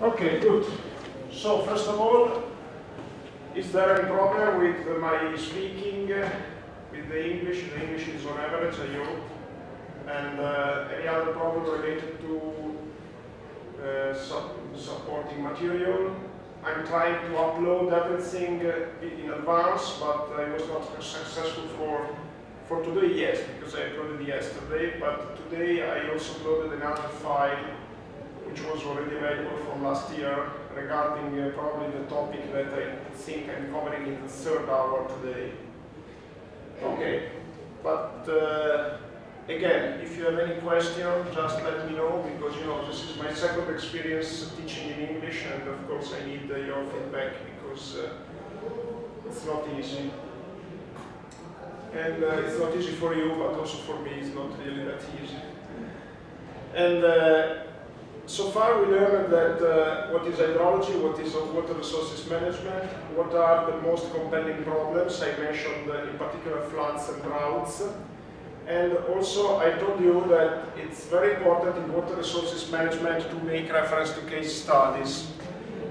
Okay, good. So first of all, is there any problem with my speaking, with the English? The English is on average, I hope. And any other problem related to supporting material? I'm trying to upload everything in advance, but I was not successful for today, yes, because I uploaded yesterday. But today I also uploaded another file which was already available from last year regarding probably the topic that I think I'm covering in the third hour today. Okay, but again, if you have any question, just let me know, because you know this is my second experience teaching in English, and of course I need your feedback, because it's not easy. And it's not easy for you, but also for me it's not really that easy. And so far we learned that what is hydrology, what is water resources management, what are the most compelling problems. I mentioned in particular floods and droughts. And also I told you that it's very important in water resources management to make reference to case studies,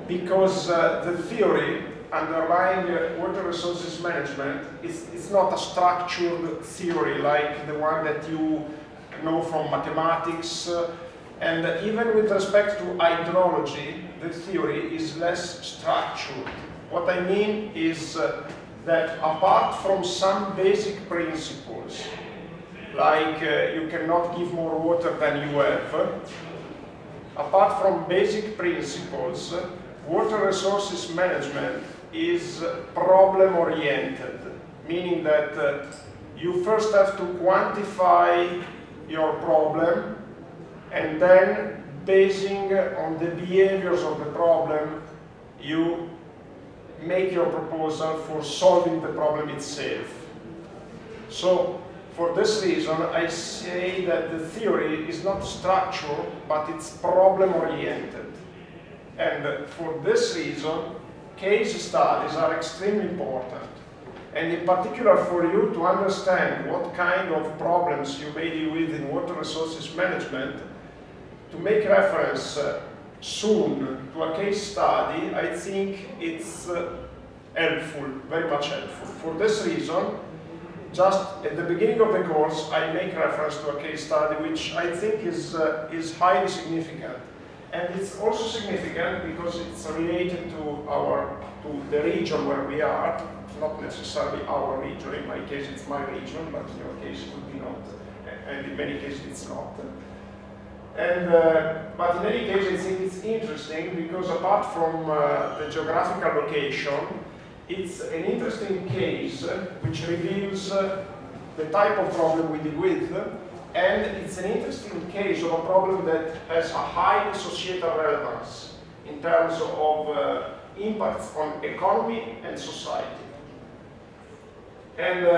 because the theory underlying water resources management is not a structured theory like the one that you know from mathematics. And even with respect to hydrology, the theory is less structured. What I mean is that apart from some basic principles, like you cannot give more water than you have, apart from basic principles, water resources management is problem-oriented, meaning that you first have to quantify your problem, and then, basing on the behaviors of the problem, you make your proposal for solving the problem itself. So, for this reason, I say that the theory is not structural, but it's problem-oriented. And for this reason, case studies are extremely important. And in particular for you to understand what kind of problems you may deal with in water resources management, to make reference soon to a case study, I think it's helpful, very much helpful. For this reason, just at the beginning of the course, I make reference to a case study which I think is highly significant. And it's also significant because it's related to the region where we are, not necessarily our region. In my case, it's my region, but in your case, it would be not. And in many cases, it's not. And, but in any case, I think it's interesting because apart from the geographical location, it's an interesting case which reveals the type of problem we deal with, and it's an interesting case of a problem that has a high societal relevance in terms of impacts on economy and society. And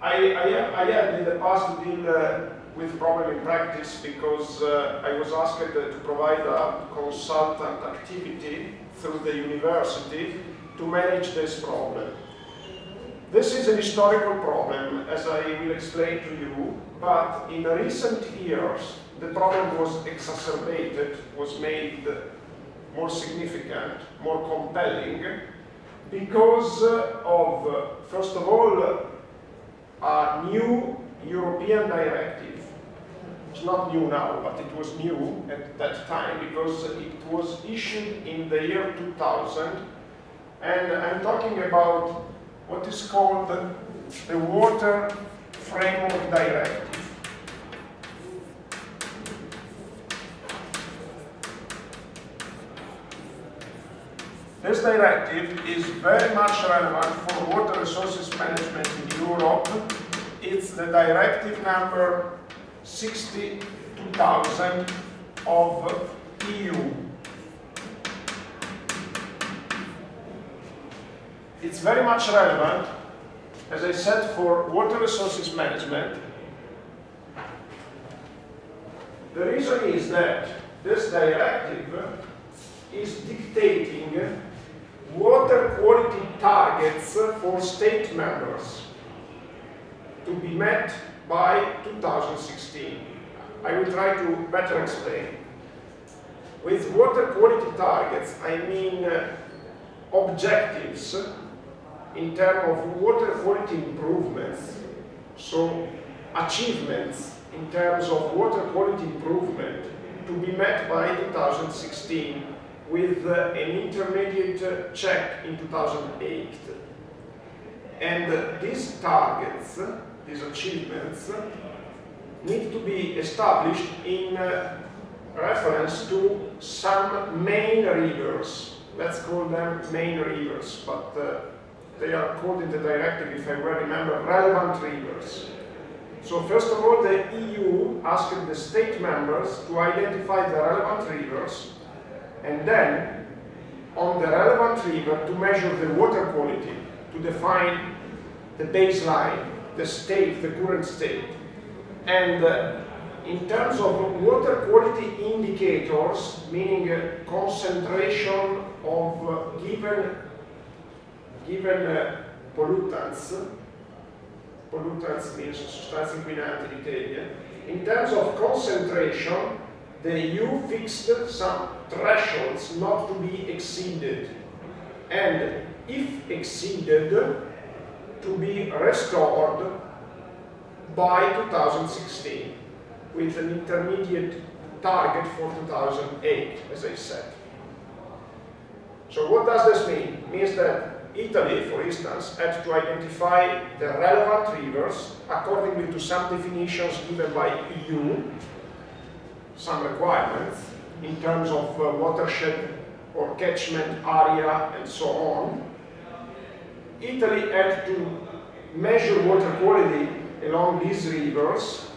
I had in the past to deal with problem in practice because I was asked to provide a consultant activity through the university to manage this problem. This is an historical problem, as I will explain to you, but in recent years the problem was exacerbated, was made more significant, more compelling, because of, first of all, a new European directive. It's not new now, but it was new at that time because it was issued in the year 2000, and I'm talking about what is called the Water Framework Directive. This directive is very much relevant for water resources management in Europe. It's the directive number 62,000 of EU. It's very much relevant, as I said, for water resources management. The reason is that this directive is dictating water quality targets for state members to be met by 2016. I will try to better explain. With water quality targets, I mean objectives in terms of water quality improvements, so achievements in terms of water quality improvement to be met by 2016 with an intermediate check in 2008. And these targets, these achievements, need to be established in reference to some main rivers. Let's call them main rivers, but they are called in the directive, if I well remember, relevant rivers. So first of all, the EU asked the state members to identify the relevant rivers, and then on the relevant river to measure the water quality, to define the baseline, the state, the current state. And in terms of water quality indicators, meaning concentration of given pollutants means sostanze inquinanti in Italian. In terms of concentration, the EU fixed some thresholds not to be exceeded, and if exceeded, to be restored by 2016, with an intermediate target for 2008, as I said. So what does this mean? It means that Italy, for instance, had to identify the relevant rivers according to some definitions given by EU, some requirements in terms of watershed or catchment area and so on. Italy had to measure water quality along these rivers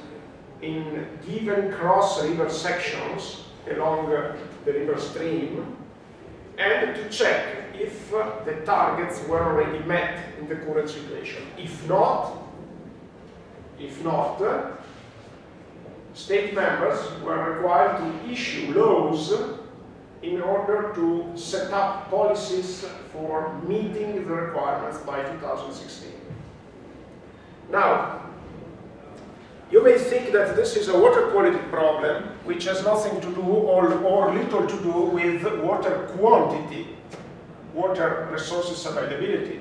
in given cross-river sections along the river stream, and to check if the targets were already met in the current situation. If not, state members were required to issue laws in order to set up policies for meeting the requirements by 2016. Now, you may think that this is a water quality problem which has nothing to do or little to do with water quantity, water resources availability.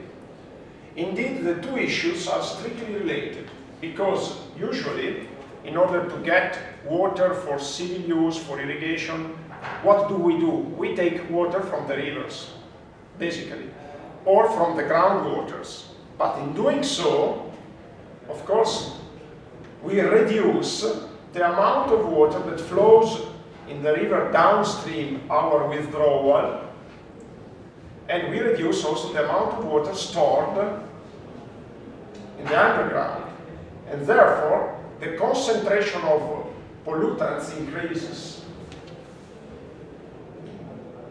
Indeed, the two issues are strictly related, because usually, in order to get water for civil use, for irrigation, what do? We take water from the rivers, basically, or from the groundwaters. But in doing so, of course, we reduce the amount of water that flows in the river downstream our withdrawal, and we reduce also the amount of water stored in the underground. And therefore, the concentration of pollutants increases.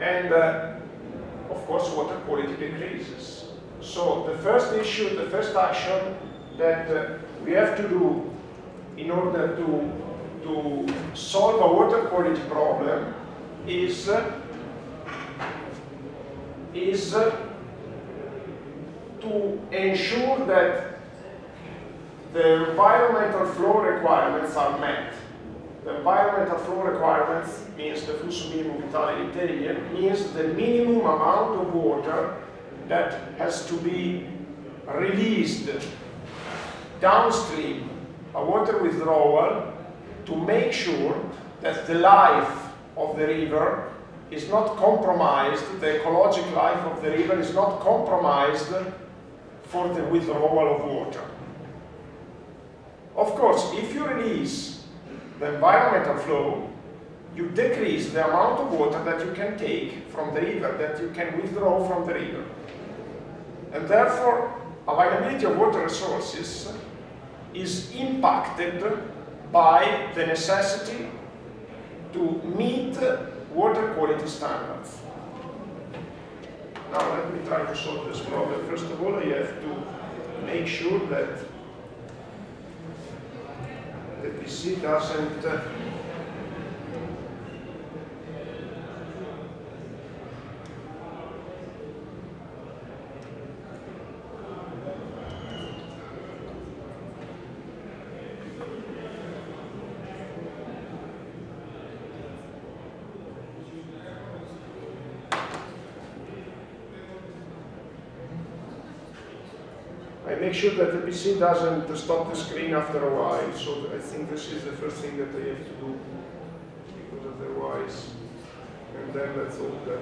And of course, water quality decreases. So the first issue, the first action that we have to do in order to solve a water quality problem is to ensure that the environmental flow requirements are met. The environmental flow requirements means the flusso minimo vitale in Italian, means the minimum amount of water that has to be released downstream, a water withdrawal, to make sure that the life of the river is not compromised, the ecologic life of the river is not compromised for the withdrawal of water. Of course, if you release the environmental flow, you decrease the amount of water that you can take from the river, that you can withdraw from the river. And therefore, availability of water resources is impacted by the necessity to meet water quality standards. Now let me try to solve this problem. First of all, I have to make sure that the PC doesn't make sure that the PC doesn't stop the screen after a while. So I think this is the first thing that I have to do, because otherwise, and then let's hope that.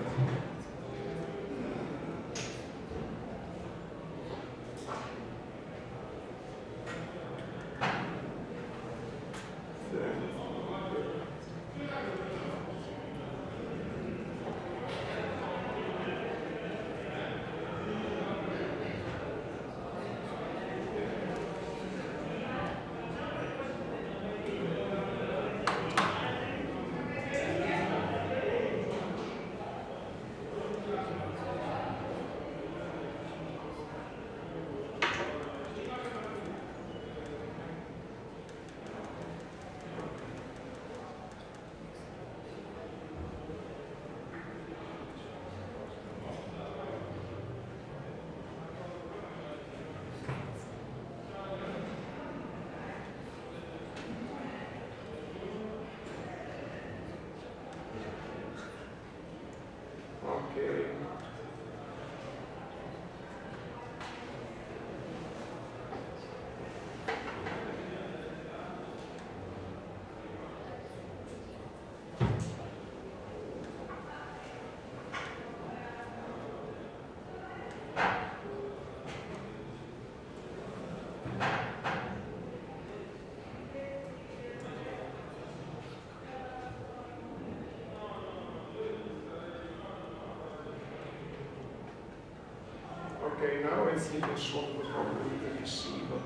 Okay, now I think I solved the problem with the PC, but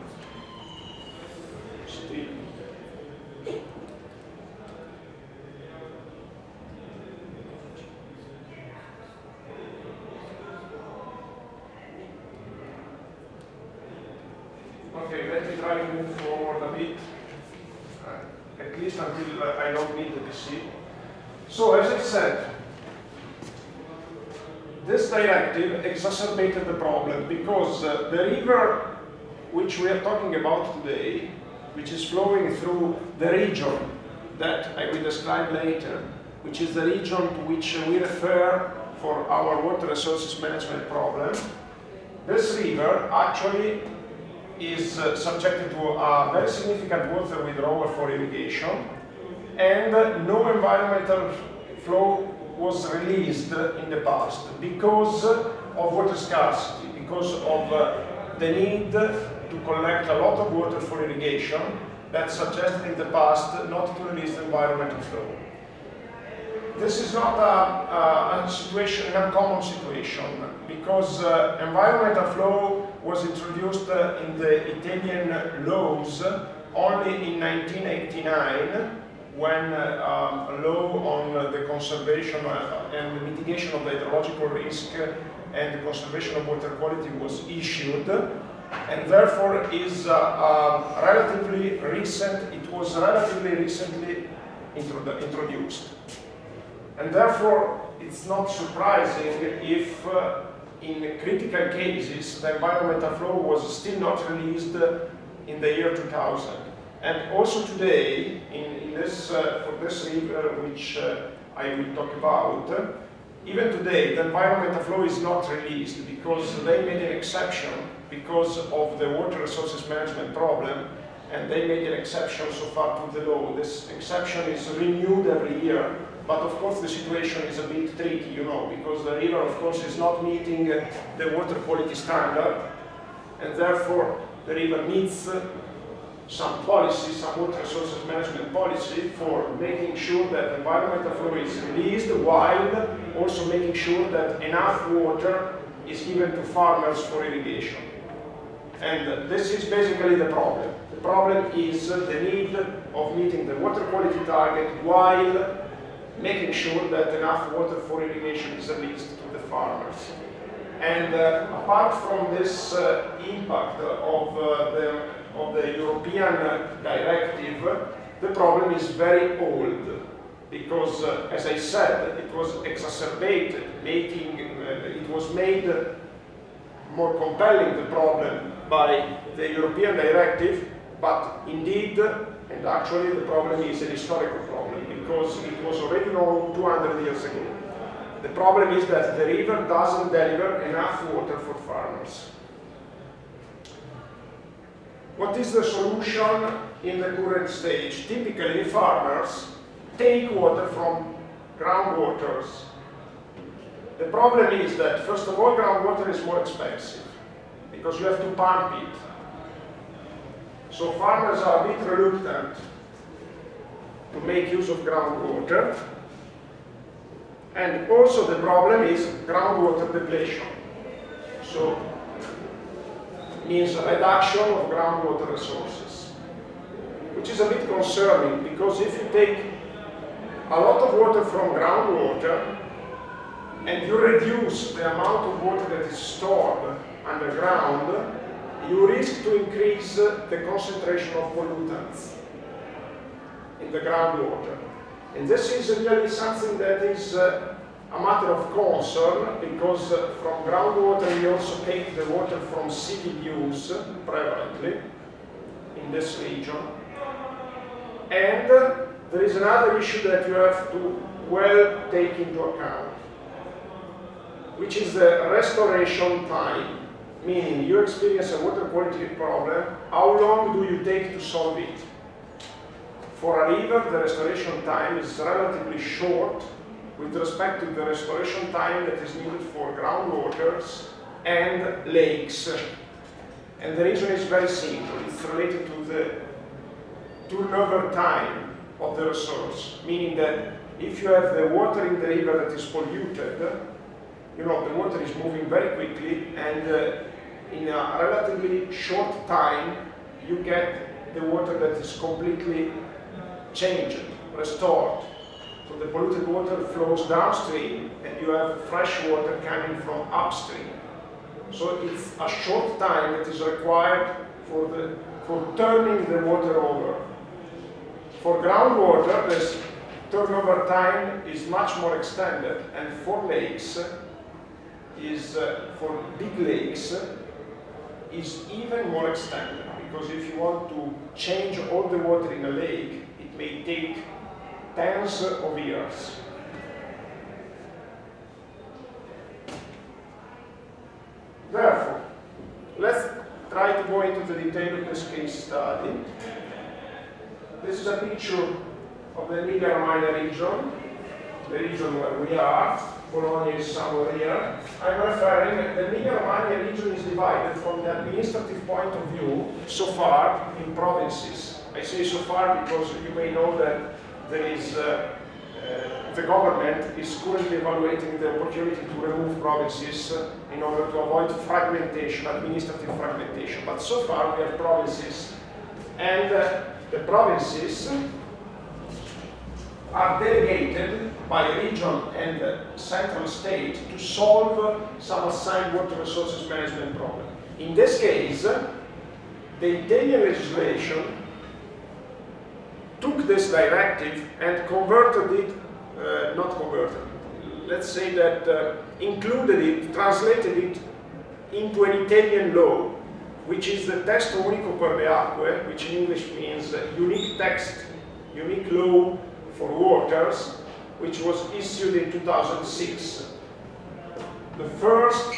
still. Okay, let me try to move forward a bit, at least until I don't need the PC. So, as I said, this directive exacerbated the problem because the river which we are talking about today, which is flowing through the region that I will describe later, which is the region to which we refer for our water resources management problem, this river actually is subjected to a very significant water withdrawal for irrigation, and no environmental flow was released in the past because of water scarcity, because of the need to collect a lot of water for irrigation that suggested in the past not to release the environmental flow. This is not a situation, an uncommon situation, because environmental flow was introduced in the Italian laws only in 1989, when a law on the conservation and the mitigation of the hydrological risk and the conservation of water quality was issued, and therefore is relatively recent. It was relatively recently introduced, and therefore it's not surprising if in critical cases the environmental flow was still not released in the year 2000. And also today, for this river which I will talk about, even today the environmental flow is not released because they made an exception because of the water resources management problem, and they made an exception so far to the law. This exception is renewed every year, but of course the situation is a bit tricky, you know, because the river of course is not meeting the water quality standard, and therefore the river needs some policy, some water resources management policy for making sure that environmental flow is released, while also making sure that enough water is given to farmers for irrigation. And this is basically the problem. The problem is the need of meeting the water quality target while making sure that enough water for irrigation is released to the farmers. And apart from this impact of the European directive, the problem is very old, because, as I said, it was exacerbated, it was made more compelling, the problem, by the European directive, but indeed, and actually, the problem is an historical problem, because it was already known 200 years ago. The problem is that the river doesn't deliver enough water for farmers. what is the solution in the current stage? Typically, farmers take water from groundwaters. The problem is that, first of all, groundwater is more expensive because you have to pump it. So farmers are a bit reluctant to make use of groundwater. And also the problem is groundwater depletion. So means a reduction of groundwater resources, which is a bit concerning because if you take a lot of water from groundwater and you reduce the amount of water that is stored underground, you risk to increase the concentration of pollutants in the groundwater. And this is really something that is a matter of concern because from groundwater we also take the water from city use prevalently in this region. And there is another issue that you have to well take into account, which is the restoration time. Meaning, you experience a water quality problem, how long do you take to solve it? For a river, the restoration time is relatively short with respect to the restoration time that is needed for groundwaters and lakes. And the reason is very simple. It's related to the turnover time of the resource, meaning that if you have the water in the river that is polluted, you know, the water is moving very quickly, and in a relatively short time, you get the water that is completely changed, restored. So the polluted water flows downstream, and you have fresh water coming from upstream. So it's a short time that is required for turning the water over. For groundwater, this turnover time is much more extended, and for lakes, for big lakes, is even more extended, because if you want to change all the water in a lake, it may take tens of years. Therefore, let's try to go into the detail of this case study. This is a picture of the Emilia-Romagna region, the region where we are. Bologna is somewhere here. I'm referring, the Emilia-Romagna region is divided from the administrative point of view so far in provinces. I say so far because you may know that there is, the government is currently evaluating the opportunity to remove provinces in order to avoid fragmentation, administrative fragmentation. But so far we have provinces, and the provinces are delegated by region and central state to solve some assigned water resources management problem. In this case, the Italian legislation took this directive and converted it, not converted, let's say that included it, translated it into an Italian law, which is the Testo Unico per le Acque, which in English means unique text, unique law for waters, which was issued in 2006. The first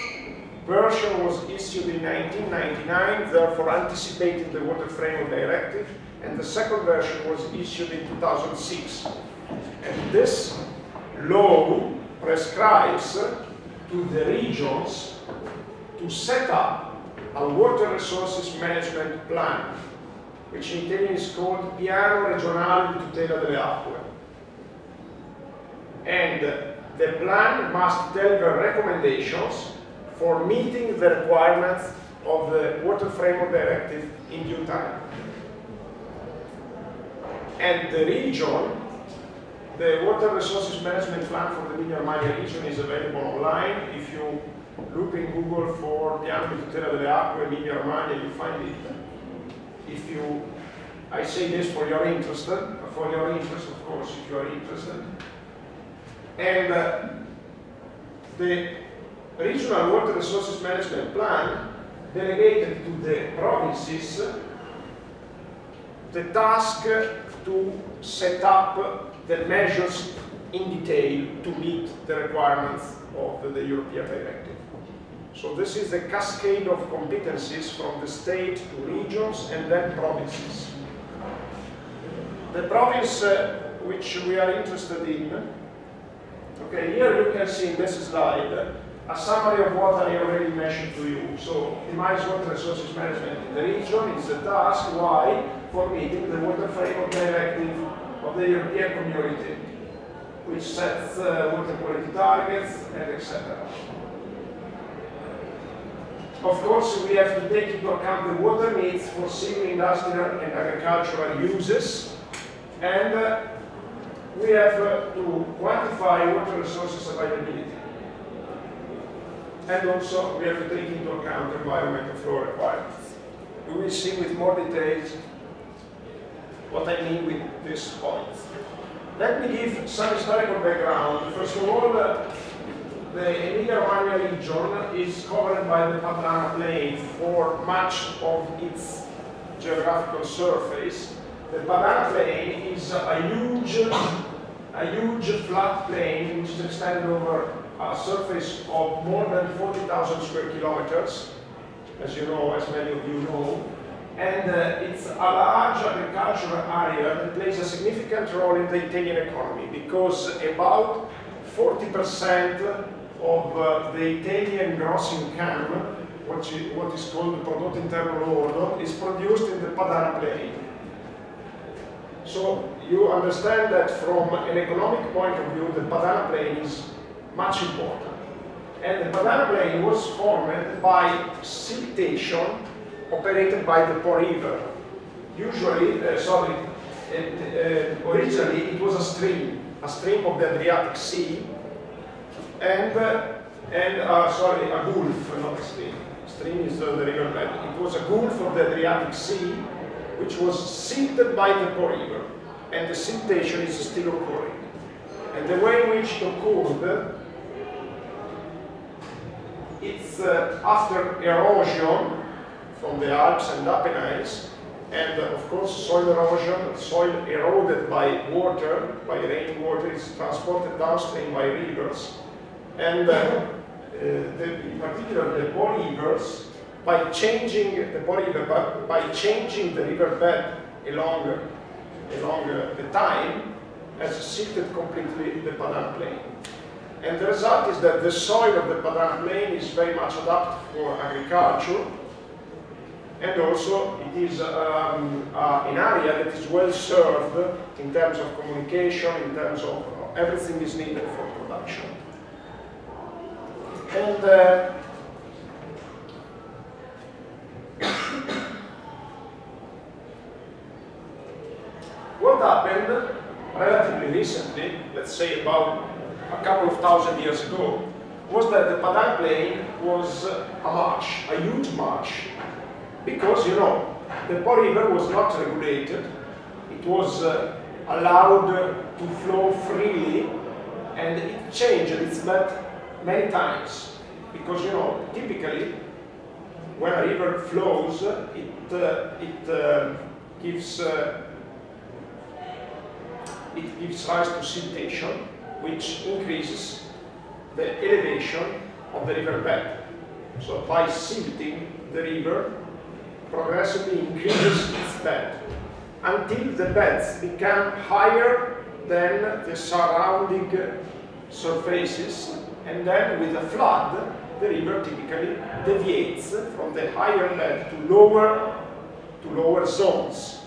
version was issued in 1999, therefore anticipating the Water Framework Directive, and the second version was issued in 2006. And this law prescribes to the regions to set up a water resources management plan, which in Italian is called Piano Regionale di Tutela delle Acque. And the plan must deliver recommendations for meeting the requirements of the Water Framework Directive in due time. And the region, the Water Resources Management Plan for the Emilia-Romagna region is available online. If you look in Google for Piano di Tutela delle Acque Emilia-Romagna, you find it. If you, I say this for your interest, of course, if you are interested. And the Regional Water Resources Management Plan delegated to the provinces the task to set up the measures in detail to meet the requirements of the European Directive. So this is a cascade of competencies from the state to regions and then provinces. The province which we are interested in, okay, here you can see in this slide a summary of what I already mentioned to you. So, optimize water resources management in the region is the task. Why? For meeting the Water Framework Directive of the European Community, which sets water quality targets and etc. Of course, we have to take into account the water needs for civil, industrial and agricultural uses, and we have to quantify water resources availability. And also, we have to take into account environmental flow requirements. We will see with more details what I mean with these points. Let me give some historical background. First of all, the Emilia-Romagna region is covered by the Padana Plain for much of its geographical surface. The Padana Plain is a huge flat plain which is extended over a surface of more than 40,000 square kilometers, as you know, as many of you know. And it's a large agricultural area that plays a significant role in the Italian economy, because about 40% of the Italian gross income, what is called the Prodotto Interno Lordo, is produced in the Padana Plain. So you understand that from an economic point of view, the Padana Plain is much important. And the Padana Plain was formed by siltation operated by the Po River. Usually, originally it was a stream of the Adriatic Sea, and a gulf, not a stream. Stream is the riverbed. It was a gulf of the Adriatic Sea, which was silted by the Po River, and the siltation is still occurring. And the way in which it occurred, it's after erosion from the Alps and Apennines, and of course soil erosion, soil eroded by water, by rainwater, is transported downstream by rivers, and in particular the Po rivers, by changing the riverbed along the time, has silted completely the Padana Plain. And the result is that the soil of the Padana Plain is very much adapted for agriculture, and also it is an area that is well served in terms of communication, in terms of everything is needed for production. And what happened relatively recently, let's say about a couple of thousand years ago, was that the Padana Plain was a huge marsh, because, you know, the Po River was not regulated. It was allowed to flow freely, and it changed its bed many times, because, you know, typically when a river flows, it gives rise to siltation, which increases the elevation of the river bed. So by silting, the river progressively increases its bed until the beds become higher than the surrounding surfaces, and then with a flood, the river typically deviates from the higher level to lower zones.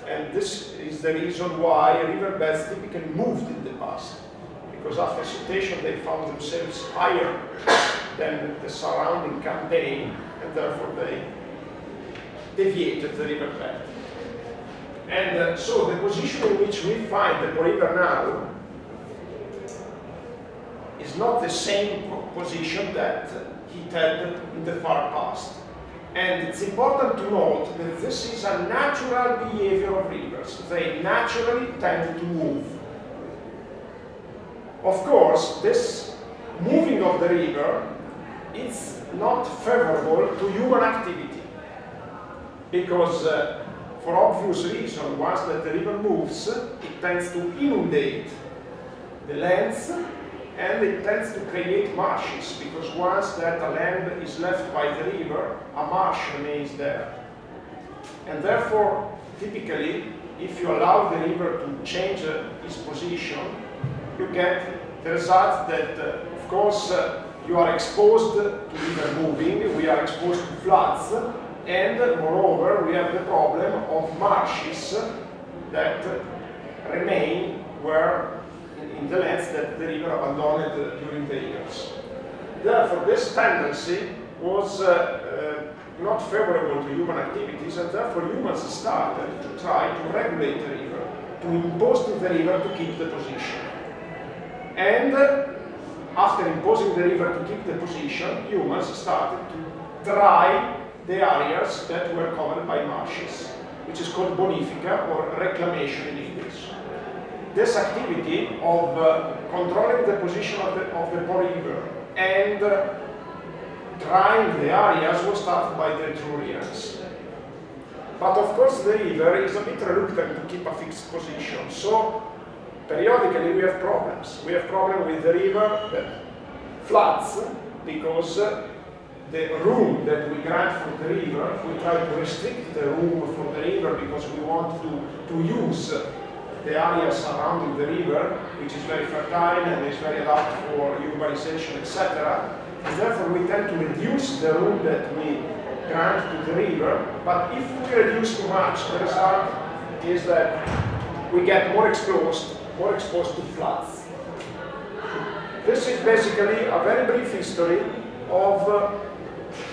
And this is the reason why riverbeds typically moved in the past, because after siltation they found themselves higher than the surrounding campaign, and therefore they deviated the riverbed. And so the position in which we find the Po River now is not the same position that it had in the far past. And it's important to note that this is a natural behavior of rivers. They naturally tend to move. Of course, this moving of the river is not favorable to human activity, because for obvious reason, once that the river moves, it tends to inundate the lands and it tends to create marshes, because once that land is left by the river, a marsh remains there. And therefore, typically, if you allow the river to change its position, you get the result that, of course, you are exposed to river moving, we are exposed to floods, and moreover, we have the problem of marshes that remain where in the lands that the river abandoned during the years. Therefore, this tendency was not favorable to human activities, and therefore humans started to try to regulate the river, to impose to the river to keep the position. And after imposing the river to keep the position, humans started to dry the areas that were covered by marshes, which is called bonifica, or reclamation in English. This activity of controlling the position of the river and drying the areas was started by the Etrurians. But of course the river is a bit reluctant to keep a fixed position, so periodically we have problems. We have problems with the river that floods because the room that we grant for the river, we try to restrict the room for the river because we want to use the area surrounding the river, which is very fertile and is very adapted for urbanization, etc. And therefore we tend to reduce the room that we grant to the river, but if we reduce too much, the result is that we get more exposed to floods. This is basically a very brief history of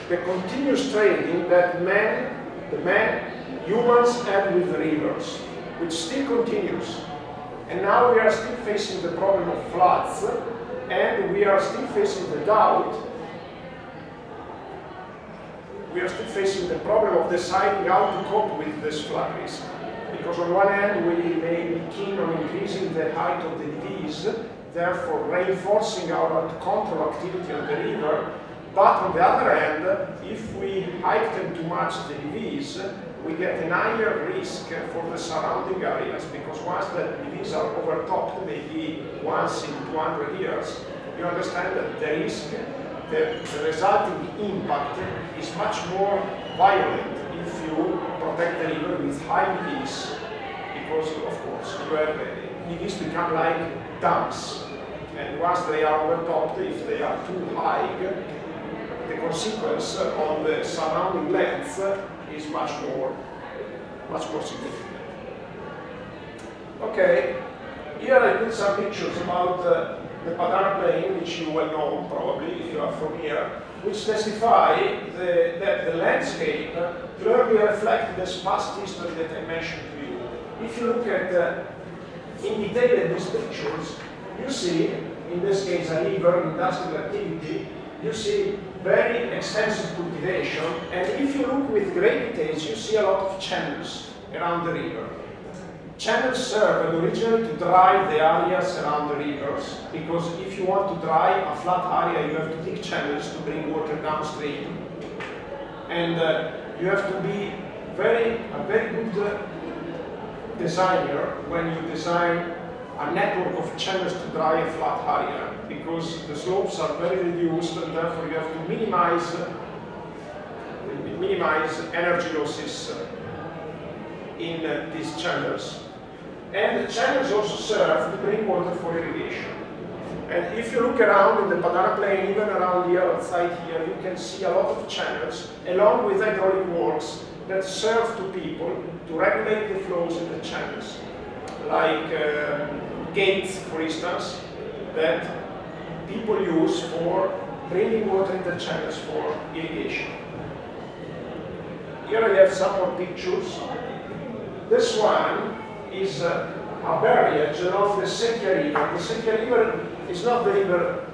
the continuous trading that humans had with the rivers, which still continues. And now we are still facing the problem of floods, and we are still facing the doubt. We are still facing the problem of deciding how to cope with this flood risk. Because on one hand, we may be keen on increasing the height of the levees, therefore reinforcing our control activity on the river. But on the other hand, if we heighten too much the levees, we get a higher risk for the surrounding areas, because once the levees are overtopped, maybe once in 200 years, you understand that the risk, the resulting impact is much more violent if you protect the river with high levees, because of course levees become like dams, and once they are overtopped, if they are too high, the consequence on the surrounding lands is much more significant. Okay, here I put some pictures about the Padana Plain, which you well know probably if you are from here, which testify that the landscape clearly reflects this past history that I mentioned to you. If you look at in detail these pictures, you see, in this case a river, industrial activity, you see very extensive cultivation, and if you look with great details, you see a lot of channels around the river. Channels served originally to dry the areas around the rivers, because if you want to dry a flat area, you have to dig channels to bring water downstream. And you have to be a very good designer when you design a network of channels to dry a flat area, because the slopes are very reduced, and therefore you have to minimize energy losses in these channels. And the channels also serve to bring water for irrigation. And if you look around in the Padana Plain, even around here, outside here, you can see a lot of channels, along with hydraulic works that serve to people to regulate the flows in the channels, like gates, for instance, that people use for bringing water in the channels for irrigation. Here I have some more pictures. This one is a barriage along the Secchia River. The Secchia River is not the river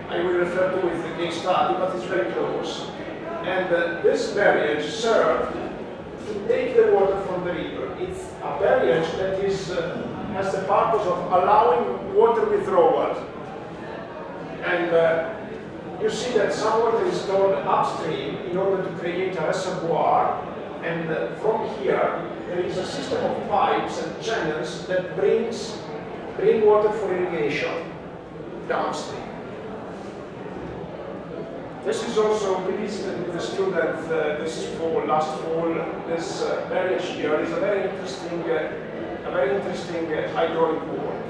I will refer to with the case study, but it's very close. And this barriage served to take the water from the river. It's a barriage that is, has the purpose of allowing water withdrawal. And you see that some water is stored upstream in order to create a reservoir, and from here there is a system of pipes and channels that bring water for irrigation. downstream. This is also we visited with the student this fall, last fall. This barrier here is a very interesting hydraulic work.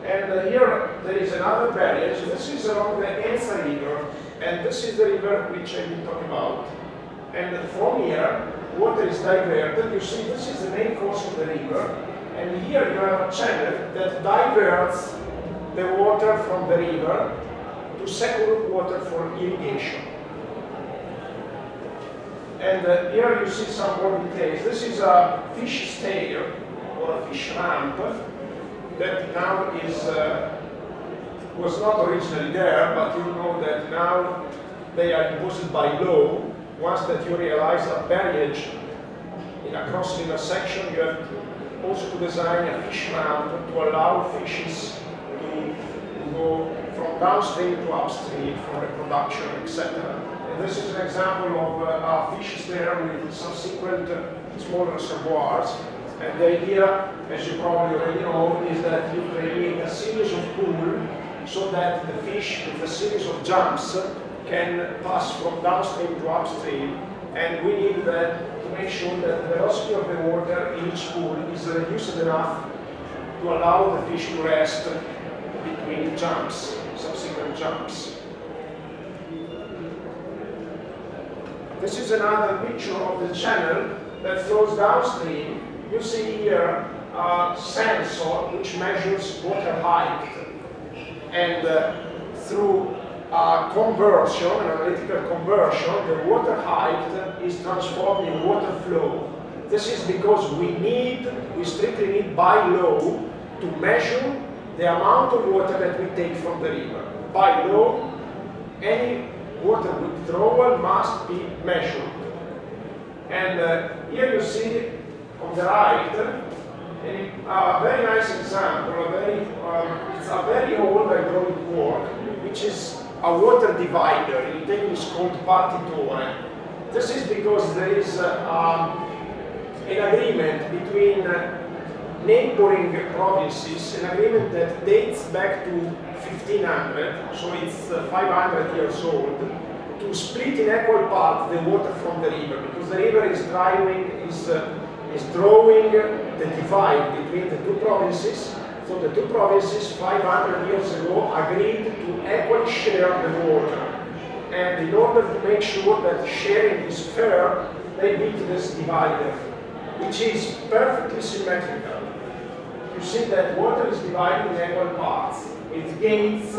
And here there is another barrier. So this is along the Enza River, and this is the river which I've been talking about. And from here, water is diverted. You see, this is the main course of the river, and here you have a channel that diverts the water from the river to secure water for irrigation. And here you see some more details. This is a fish stair or a fish ramp that now is was not originally there, but you know that now they are imposed by law. Once that you realize a barriage in a cross-river section, you have also to design a fish ramp to allow fishes to go from downstream to upstream for reproduction, etc. And this is an example of a fish stair with subsequent small reservoirs. And the idea, as you probably already know, is that you create a series of pools so that the fish with a series of jumps can pass from downstream to upstream. And we need that to make sure that the velocity of the water in each pool is reduced enough to allow the fish to rest between jumps, subsequent jumps. This is another picture of the channel that flows downstream. You see here a sensor which measures water height, and through a conversion, an analytical conversion, the water height is transformed in water flow. This is because we strictly need by law to measure the amount of water that we take from the river. By law, any water withdrawal must be measured. And here you see on the right, a very nice example, it's a very old hydraulic work, which is a water divider. In Italian it's called partitore. This is because there is an agreement between neighboring provinces, an agreement that dates back to 1500, so it's 500 years old, to split in equal parts the water from the river, because the river is drawing the divide between the two provinces. So the two provinces 500 years ago agreed to equally share the water. And in order to make sure that sharing is fair, they built this divider, which is perfectly symmetrical. You see that water is divided in equal parts with gates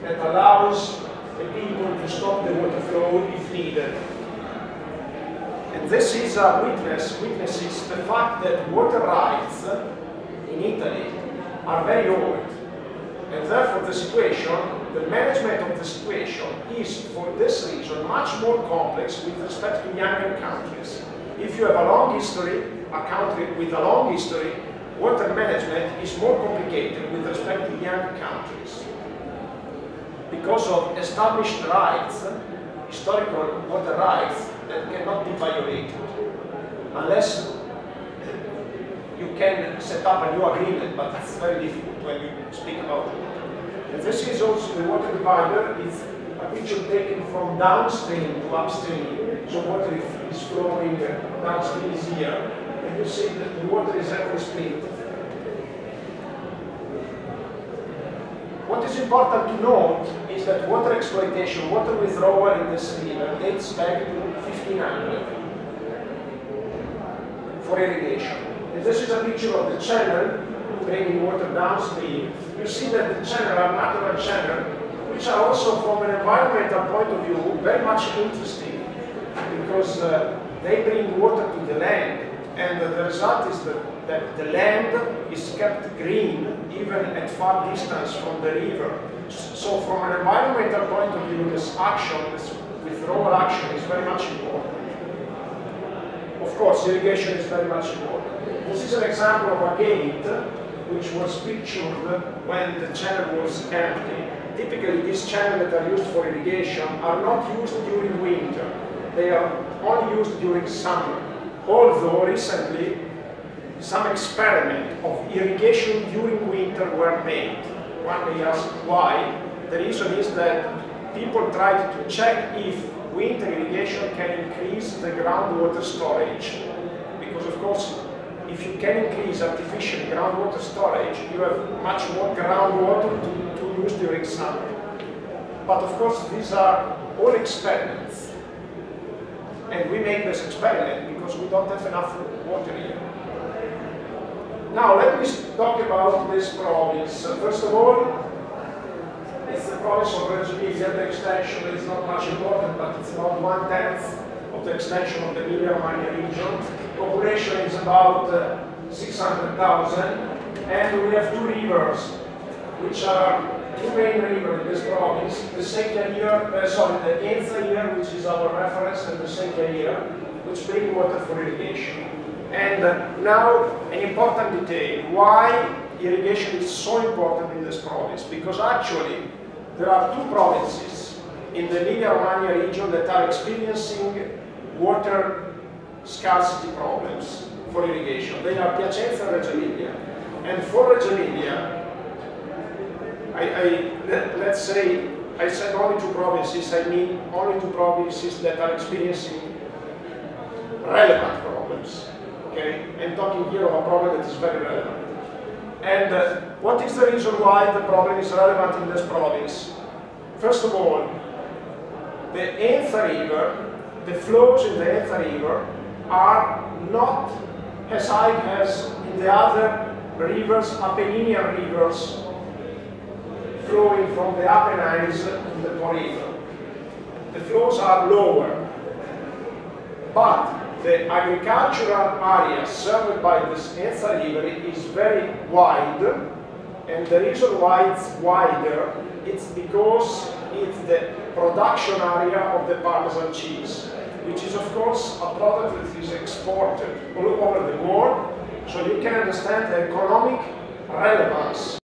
that allows the people to stop the water flow if needed. And this is a witnesses the fact that water rights in Italy are very old. And therefore the management of the situation is, for this reason, much more complex with respect to younger countries. If you have a long history, a country with a long history, water management is more complicated with respect to young countries. Because of established rights, historical water rights that cannot be violated, unless you can set up a new agreement, but it's very difficult when you speak about water. And this is also the water divider. It's a picture taken from downstream to upstream. So water is flowing downstream is here. And you see that the water is equally split. What is important to note is that water exploitation, water withdrawal in this river dates back to 1500 for irrigation. And this is a picture of the channel bringing water downstream. You see that the channel are natural channels, which are also from an environmental point of view very much interesting, because they bring water to the land, and the result is that the land is kept green even at far distance from the river. So from an environmental point of view, this action, this withdrawal action is very much important. Of course, irrigation is very much important. This is an example of a gate which was pictured when the channel was empty. Typically, these channels that are used for irrigation are not used during winter. They are only used during summer. Although recently, some experiment of irrigation during winter were made. one may ask why. The reason is that people try to check if winter irrigation can increase the groundwater storage. Because of course, if you can increase artificially groundwater storage, you have much more groundwater to use during summer. But of course, these are all experiments. And we make this experiment because we don't have enough water here. Now, let me talk about this province. First of all, it's the province of Reggio Emilia. The extension is not much important, but it's about 1/10 of the extension of the Emilia-Romagna region. Population is about 600,000, and we have two rivers, which are two main rivers in this province: the the Enza River, which is our reference, and the Secchia River, which bring water for irrigation. And now, an important detail: why irrigation is so important in this province? Because actually, there are two provinces in the Emilia-Romagna region that are experiencing water scarcity problems for irrigation. They are Piacenza and Reggio Emilia. And for Reggio Emilia, let's say, I said only two provinces, I mean only two provinces that are experiencing relevant problems. Okay? I'm talking here of a problem that is very relevant. And what is the reason why the problem is relevant in this province? First of all, the Enza River, the flows in the Enza River are not as high as in the other rivers, Apenninian rivers, flowing from the Apennines in the Po River. The flows are lower, but the agricultural area served by this Enza River is very wide, and the reason why it's wider, it's because it's the production area of the Parmesan cheese, which is of course a product that is exported all over the world, so you can understand the economic relevance